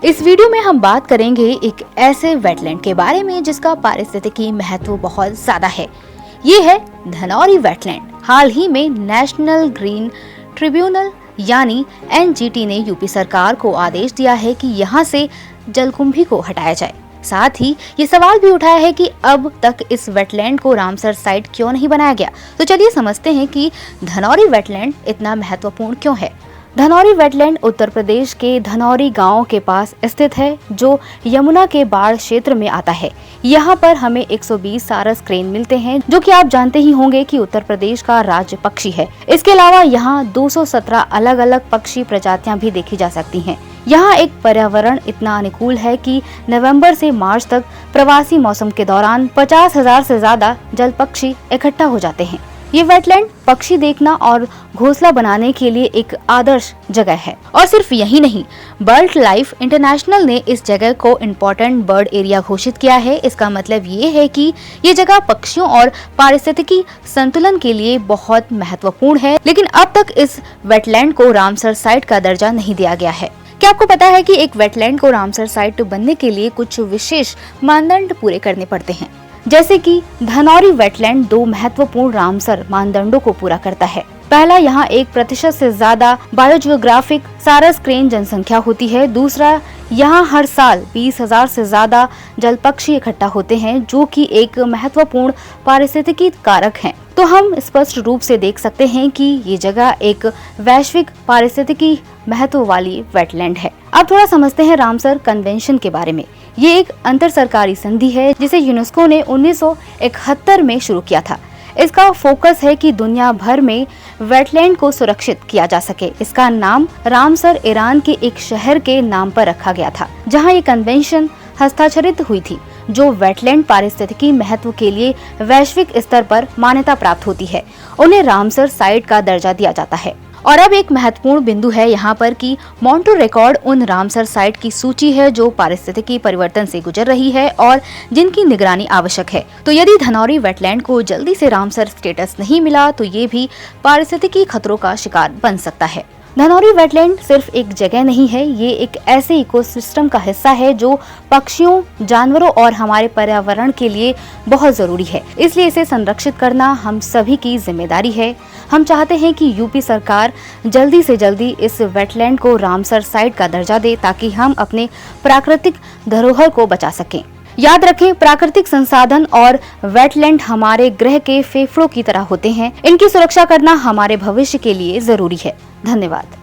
इस वीडियो में हम बात करेंगे एक ऐसे वेटलैंड के बारे में जिसका पारिस्थितिकी महत्व बहुत ज्यादा है। ये है धनौरी वेटलैंड। हाल ही में नेशनल ग्रीन ट्रिब्यूनल यानी एनजीटी ने यूपी सरकार को आदेश दिया है कि यहाँ से जलकुंभी को हटाया जाए। साथ ही ये सवाल भी उठाया है कि अब तक इस वेटलैंड को रामसर साइट क्यों नहीं बनाया गया। तो चलिए समझते हैं कि धनौरी वेटलैंड इतना महत्वपूर्ण क्यों है। धनौरी वेटलैंड उत्तर प्रदेश के धनौरी गांव के पास स्थित है, जो यमुना के बाढ़ क्षेत्र में आता है। यहाँ पर हमें 120 सारस क्रेन मिलते हैं, जो कि आप जानते ही होंगे कि उत्तर प्रदेश का राज्य पक्षी है। इसके अलावा यहाँ 217 अलग अलग पक्षी प्रजातियां भी देखी जा सकती हैं। यहाँ एक पर्यावरण इतना अनुकूल है कि नवंबर से मार्च तक प्रवासी मौसम के दौरान 50,000 से ज्यादा जल पक्षी इकट्ठा हो जाते हैं। ये वेटलैंड पक्षी देखना और घोंसला बनाने के लिए एक आदर्श जगह है। और सिर्फ यही नहीं, बर्ड लाइफ इंटरनेशनल ने इस जगह को इम्पोर्टेंट बर्ड एरिया घोषित किया है। इसका मतलब ये है कि ये जगह पक्षियों और पारिस्थितिकी संतुलन के लिए बहुत महत्वपूर्ण है। लेकिन अब तक इस वेटलैंड को रामसर साइट का दर्जा नहीं दिया गया है। क्या आपको पता है कि एक वेटलैंड को रामसर साइट बनने के लिए कुछ विशेष मानदंड पूरे करने पड़ते हैं, जैसे कि धनौरी वेटलैंड 2 महत्वपूर्ण रामसर मानदंडों को पूरा करता है। पहला, यहाँ 1% से ज्यादा बायोजियोग्राफिक सारस क्रेन जनसंख्या होती है। दूसरा, यहाँ हर साल 20,000 से ज्यादा जल पक्षी इकट्ठा होते हैं, जो कि एक महत्वपूर्ण पारिस्थितिकी कारक है। तो हम स्पष्ट रूप से देख सकते हैं कि ये जगह एक वैश्विक पारिस्थितिकी महत्व वाली वेटलैंड है। अब थोड़ा समझते हैं रामसर कन्वेंशन के बारे में। ये एक अंतर सरकारी संधि है जिसे यूनेस्को ने 1971 में शुरू किया था। इसका फोकस है कि दुनिया भर में वेटलैंड को सुरक्षित किया जा सके। इसका नाम रामसर ईरान के एक शहर के नाम पर रखा गया था, जहां ये कन्वेंशन हस्ताक्षरित हुई थी, जो वेटलैंड पारिस्थितिकी महत्व के लिए वैश्विक स्तर पर मान्यता प्राप्त होती है। उन्हें रामसर साइट का दर्जा दिया जाता है। और अब एक महत्वपूर्ण बिंदु है यहाँ पर कि मॉन्ट्रो रिकॉर्ड उन रामसर साइट की सूची है जो पारिस्थितिकी परिवर्तन से गुजर रही है और जिनकी निगरानी आवश्यक है। तो यदि धनौरी वेटलैंड को जल्दी से रामसर स्टेटस नहीं मिला तो ये भी पारिस्थितिकी खतरों का शिकार बन सकता है। धनौरी वेटलैंड सिर्फ एक जगह नहीं है, ये एक ऐसे इकोसिस्टम का हिस्सा है जो पक्षियों, जानवरों और हमारे पर्यावरण के लिए बहुत जरूरी है। इसलिए इसे संरक्षित करना हम सभी की जिम्मेदारी है। हम चाहते हैं कि यूपी सरकार जल्दी से जल्दी इस वेटलैंड को रामसर साइट का दर्जा दे, ताकि हम अपने प्राकृतिक धरोहर को बचा सकें। याद रखें, प्राकृतिक संसाधन और वेटलैंड हमारे ग्रह के फेफड़ों की तरह होते हैं। इनकी सुरक्षा करना हमारे भविष्य के लिए जरूरी है। धन्यवाद।